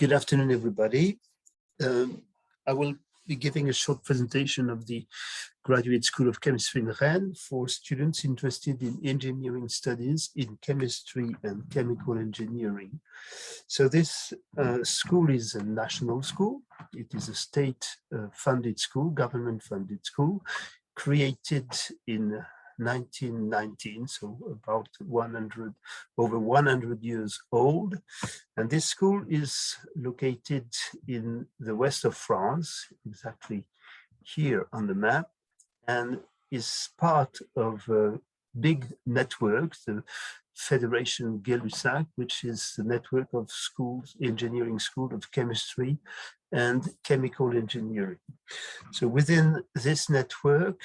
Good afternoon, everybody. I will be giving a short presentation of the Graduate School of Chemistry in Rennes for students interested in engineering studies in chemistry and chemical engineering. So this school is a national school. It is a state-funded school, government-funded school, created in 1919, so about over 100 years old. And this school is located in the west of France, exactly here on the map, and is part of a big network, the Fédération Gay-Lussac, which is the network of schools, engineering school of chemistry and chemical engineering. So within this network,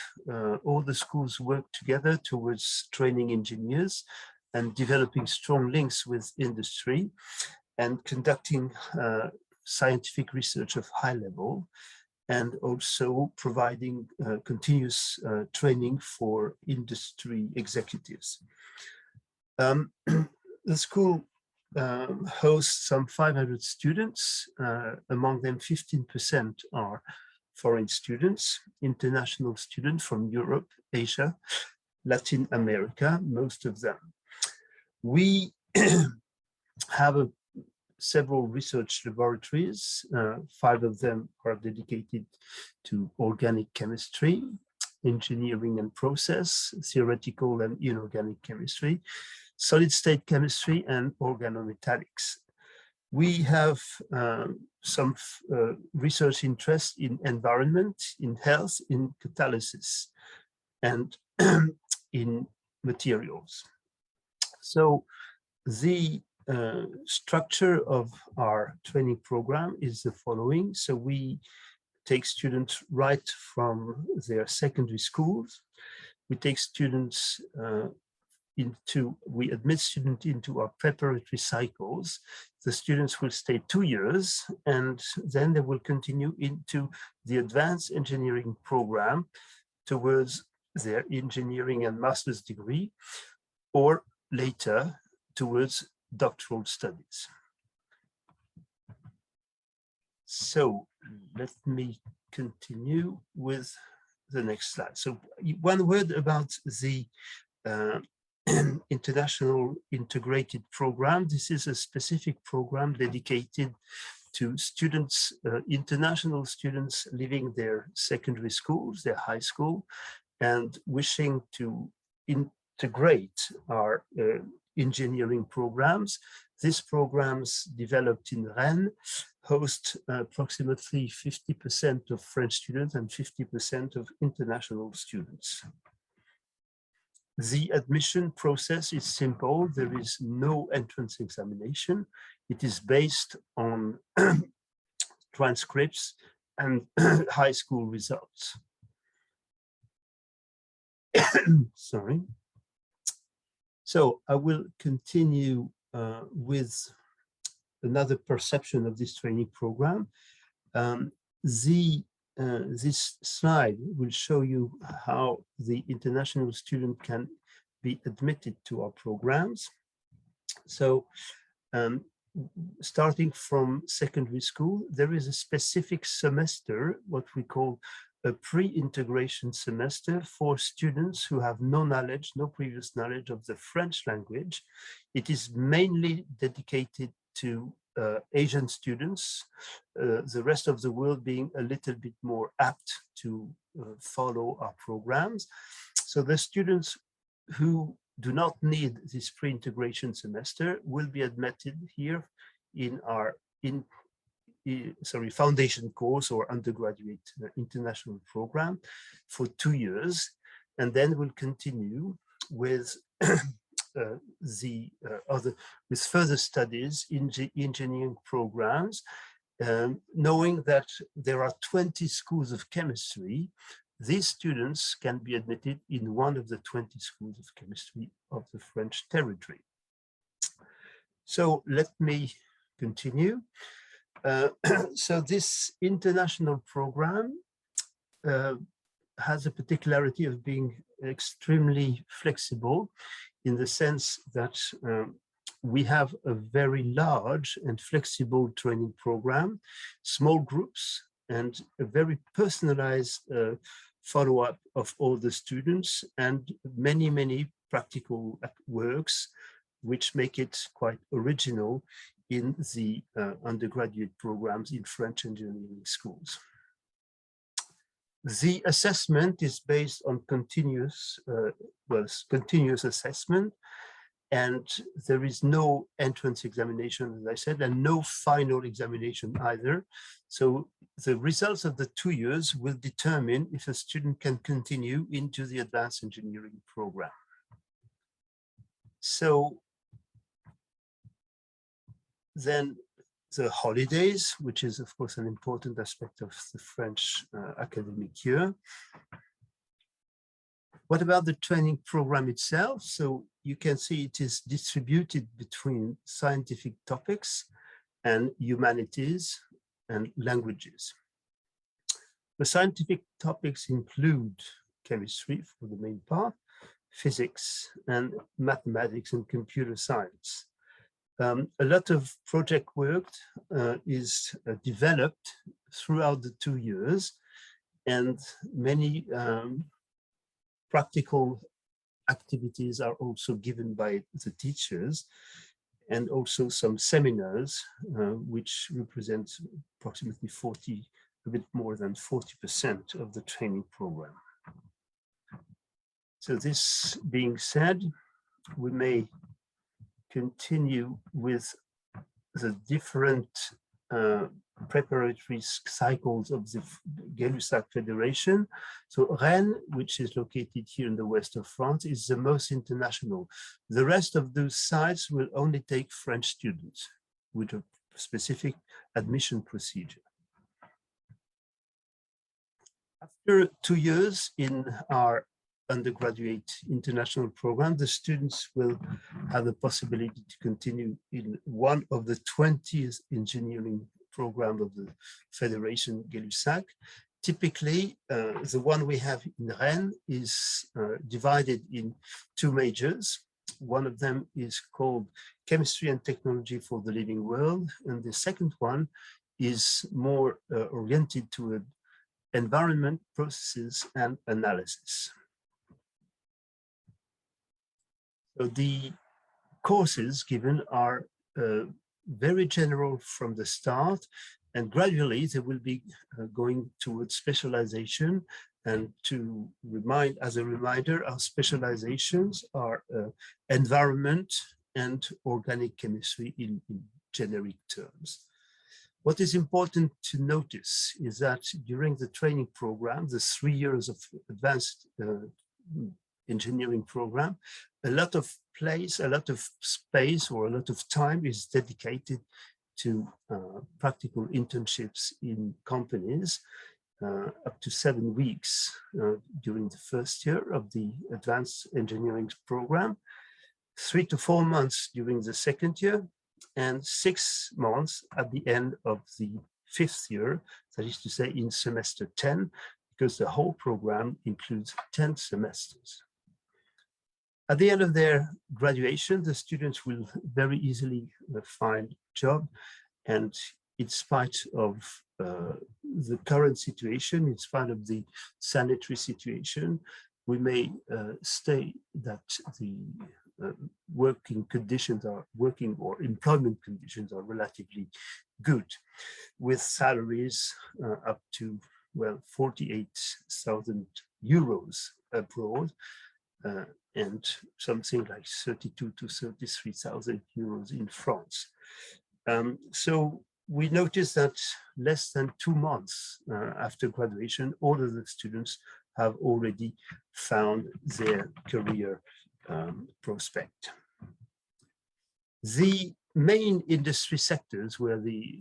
all the schools work together towards training engineers and developing strong links with industry and conducting scientific research of high level, and also providing continuous training for industry executives. The school hosts some 500 students. Among them, 15% are foreign students, international students from Europe, Asia, Latin America, most of them. We have several research laboratories. 5 of them are dedicated to organic chemistry, engineering and process, theoretical and inorganic chemistry, solid state chemistry, and organometallics. We have some research interest in environment, in health, in catalysis, and in materials. So the structure of our training program is the following. So we take students right from their secondary schools. We take students we admit students into our preparatory cycles. The students will stay 2 years, and then they will continue into the advanced engineering program towards their engineering and master's degree, or later towards doctoral studies. So let me continue with the next slide. So one word about the International Integrated Program. This is a specific program dedicated to students, international students leaving their secondary schools, their high school, and wishing to integrate our engineering programs. These programs developed in Rennes host approximately 50% of French students and 50% of international students. The admission process is simple. There is no entrance examination. It is based on transcripts and high school results. Sorry. So I will continue with another perception of this training program. This slide will show you how the international student can be admitted to our programs. So starting from secondary school, there is a specific semester, what we call a pre-integration semester, for students who have no knowledge, no previous knowledge of the French language. It is mainly dedicated to Asian students, the rest of the world being a little bit more apt to follow our programs. So the students who do not need this pre-integration semester will be admitted here in our foundation course or undergraduate international program for 2 years, and then we'll continue with with further studies in the engineering programs, knowing that there are 20 schools of chemistry. These students can be admitted in one of the 20 schools of chemistry of the French territory. So let me continue. So this international program has a particularity of being extremely flexible, in the sense that we have a very large and flexible training program, small groups, and a very personalized follow-up of all the students, and many practical works, which make it quite original in the undergraduate programs in French engineering schools. The assessment is based on continuous assessment, and there is no entrance examination, as I said, and no final examination either. So the results of the 2 years will determine if a student can continue into the advanced engineering program. So then the holidays, which is of course an important aspect of the French academic year. What about the training program itself? So you can see it is distributed between scientific topics and humanities and languages. The scientific topics include chemistry for the main part, physics, and mathematics and computer science. A lot of project work is developed throughout the 2 years, and many practical activities are also given by the teachers, and also some seminars, which represent approximately a bit more than 40% of the training program. So this being said, we may continue with the different preparatory cycles of the Gay-Lussac Federation. So Rennes, which is located here in the west of France, is the most international. The rest of those sites will only take French students with a specific admission procedure. After 2 years in our undergraduate international program, the students will have the possibility to continue in one of the 20 engineering programs of the Federation Gay-Lussac. Typically, the one we have in Rennes is divided in 2 majors. One of them is called Chemistry and Technology for the Living World, and the second one is more oriented toward environment, processes, and analysis. So the courses given are very general from the start, and gradually they will be going towards specialization. And to remind, as a reminder, our specializations are environment and organic chemistry in generic terms. What is important to notice is that during the training program, the 3 years of advanced engineering program, a lot of place, a lot of space, or a lot of time is dedicated to practical internships in companies, up to 7 weeks during the first year of the advanced engineering program, 3 to 4 months during the second year, and 6 months at the end of the 5th year, that is to say in semester 10, because the whole program includes 10 semesters. At the end of their graduation, the students will very easily find a job, and in spite of the current situation, in spite of the sanitary situation, we may say that the working or employment conditions are relatively good, with salaries up to, well, 48,000 euros abroad, and something like 32 to 33,000 euros in France. So we noticed that less than 2 months after graduation, all of the students have already found their career prospect. The main industry sectors where the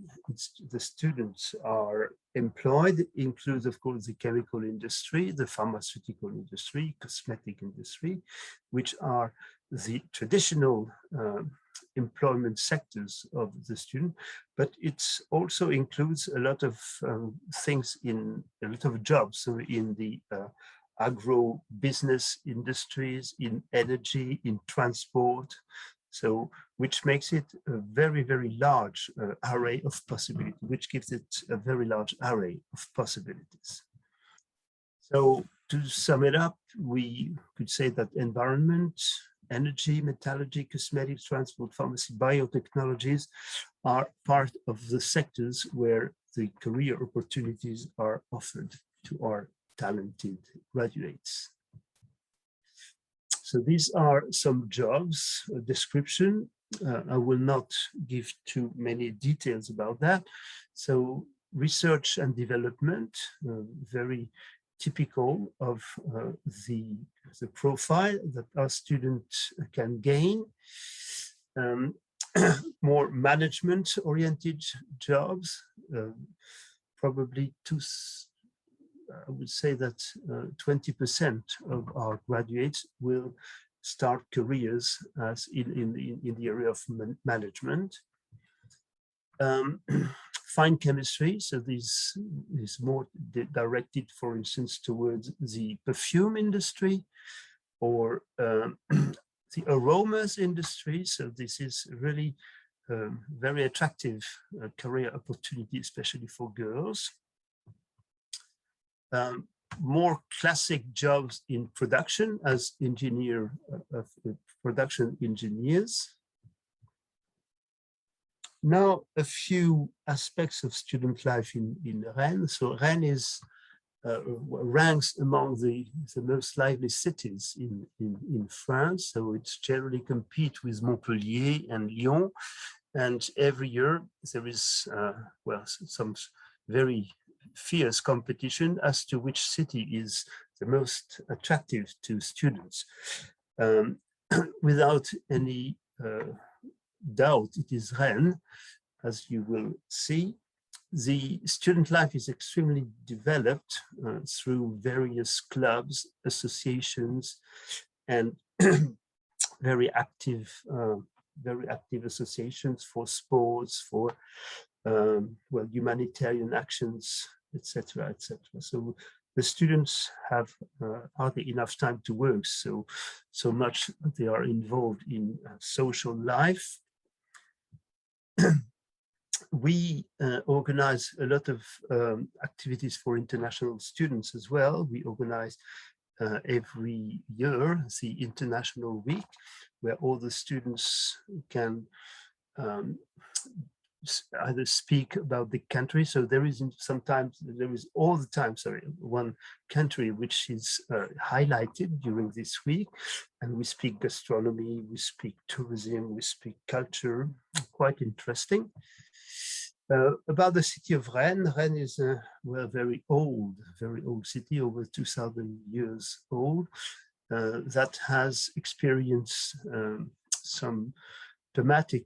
students are employed include, of course, the chemical industry, the pharmaceutical industry, cosmetic industry, which are the traditional employment sectors of the student, but it also includes a lot of things in a lot of jobs. So in the agro-business industries, in energy, in transport. So, which makes it a very, very large array of possibilities, which gives it a very large array of possibilities. So to sum it up, we could say that environment, energy, metallurgy, cosmetics, transport, pharmacy, biotechnologies are part of the sectors where the career opportunities are offered to our talented graduates. So these are some jobs description. I will not give too many details about that. So research and development, very typical of the profile that our students can gain. More management-oriented jobs, probably I would say that 20% of our graduates will start careers as in the area of management. Fine chemistry, so this is more directed, for instance, towards the perfume industry or the aromas industry. So this is really very attractive career opportunity, especially for girls. More classic jobs in production as production engineers. Now, a few aspects of student life in Rennes. So Rennes is ranks among the most lively cities in France. So it's generally compete with Montpellier and Lyon. And every year there is, well, some very fierce competition as to which city is the most attractive to students. Without any doubt, it is Rennes, as you will see. The student life is extremely developed through various clubs, associations, and very active associations for sports, for well, humanitarian actions, etc., etc. So the students have hardly enough time to work, so much they are involved in social life. We organize a lot of activities for international students as well. We organize every year the International Week, where all the students can either speak about the country. So there is all the time, sorry, one country which is highlighted during this week. And we speak gastronomy, we speak tourism, we speak culture, quite interesting. About the city of Rennes, Rennes is a well, very old city, over 2,000 years old, that has experienced some dramatic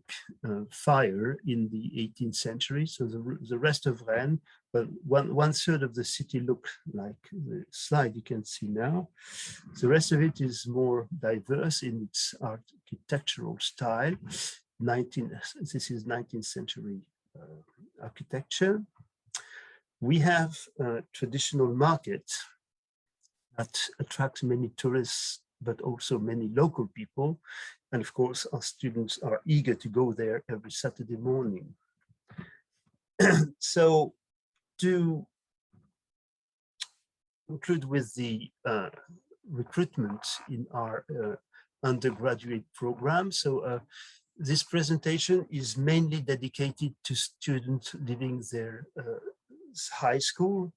fire in the 18th century. So the rest of Rennes, well, one third of the city looked like the slide you can see now. The rest of it is more diverse in its architectural style. This is 19th century architecture. We have a traditional market that attracts many tourists, but also many local people. And of course, our students are eager to go there every Saturday morning. So to conclude with the recruitment in our undergraduate program. So this presentation is mainly dedicated to students leaving their high school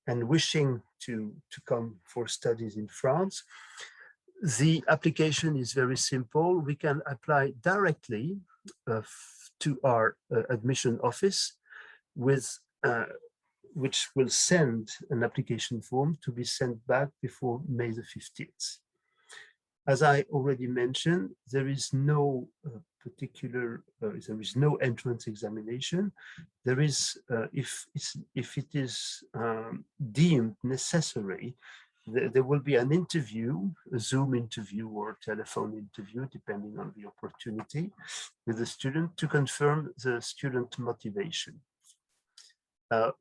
and wishing to come for studies in France. The application is very simple. We can apply directly to our admission office, with which will send an application form to be sent back before May the 15th. As I already mentioned, there is no there is no entrance examination. There is, if it is deemed necessary, there will be an interview, a Zoom interview or a telephone interview, depending on the opportunity, with the student to confirm the student motivation.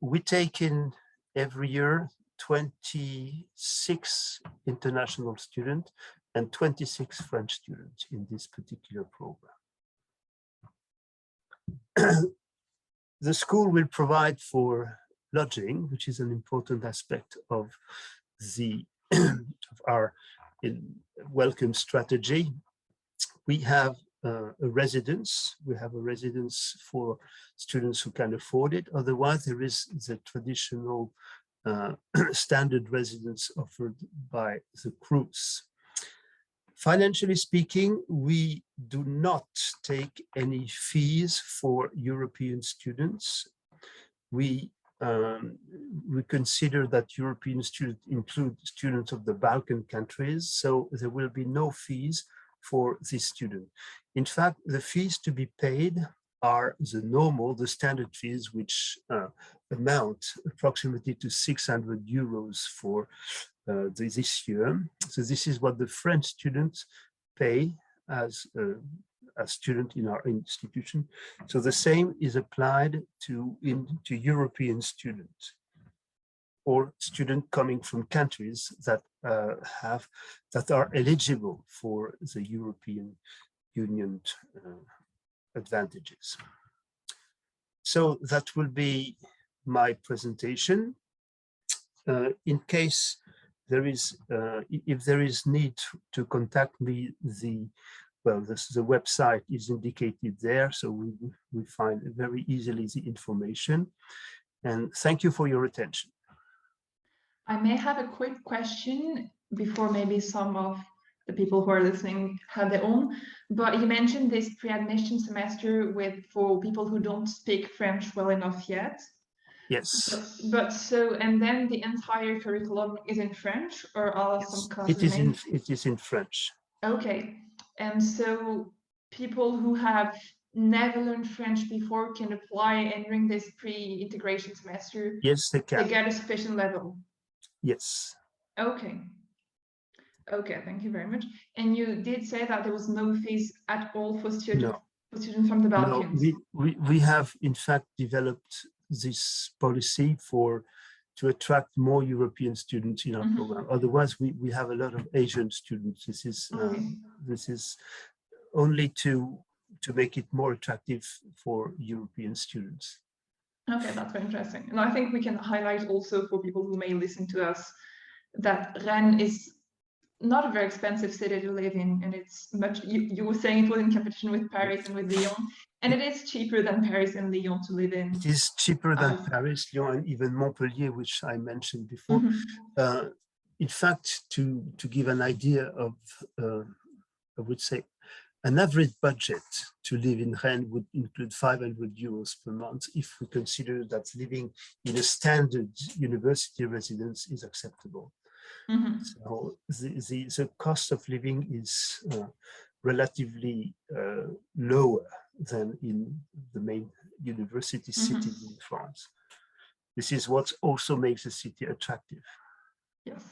We take in every year 26 international students and 26 French students in this particular program. The school will provide for lodging, which is an important aspect of the of our welcome strategy. We have a residence. We have a residence for students who can afford it. Otherwise, there is the traditional standard residence offered by the crews. Financially speaking, we do not take any fees for European students. We consider that European students include students of the Balkan countries, so there will be no fees for this student. In fact, the fees to be paid are the standard fees, which amount approximately to 600 euros for this year. So this is what the French students pay as a student in our institution. So the same is applied to European students or students coming from countries that are eligible for the European Union advantages. So that will be my presentation. In case there is, if there is need to contact me, the website is indicated there, so we find very easily the information. And thank you for your attention. I may have a quick question before maybe some of the people who are listening have their own, but you mentioned this pre-admission semester for people who don't speak French well enough yet. Yes. But so, and then the entire curriculum is in French, or are some classes it is in French. Okay. And so people who have never learned French before can apply entering this pre-integration semester. Yes, they can. To get a sufficient level. Yes. Okay. Okay, thank you very much. And you did say that there was no fees at all for students, from the Balkans. No, we have in fact developed this policy to attract more European students in our program. Otherwise, we have a lot of Asian students. This is only to make it more attractive for European students. Okay, that's very interesting. And I think we can highlight also for people who may listen to us that Rennes is not a very expensive city to live in, and it's much, you were saying it was in competition with Paris and with Lyon, and it is cheaper than Paris and Lyon to live in. It is cheaper than Paris, Lyon, and even Montpellier, which I mentioned before. In fact, to give an idea of, I would say, an average budget to live in Rennes would include 500 euros per month if we consider that living in a standard university residence is acceptable. So the cost of living is relatively lower than in the main university cities in France. This is what also makes the city attractive. Yes.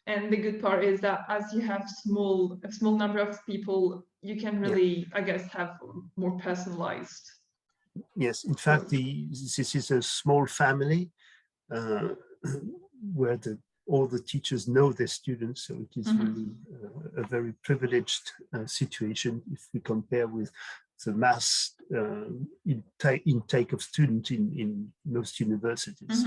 And the good part is that as you have a small number of people, you can really, I guess, have more personalized. Yes, in fact, this is a small family where all the teachers know their students, so it is really a very privileged situation if we compare with the mass intake of students in most universities.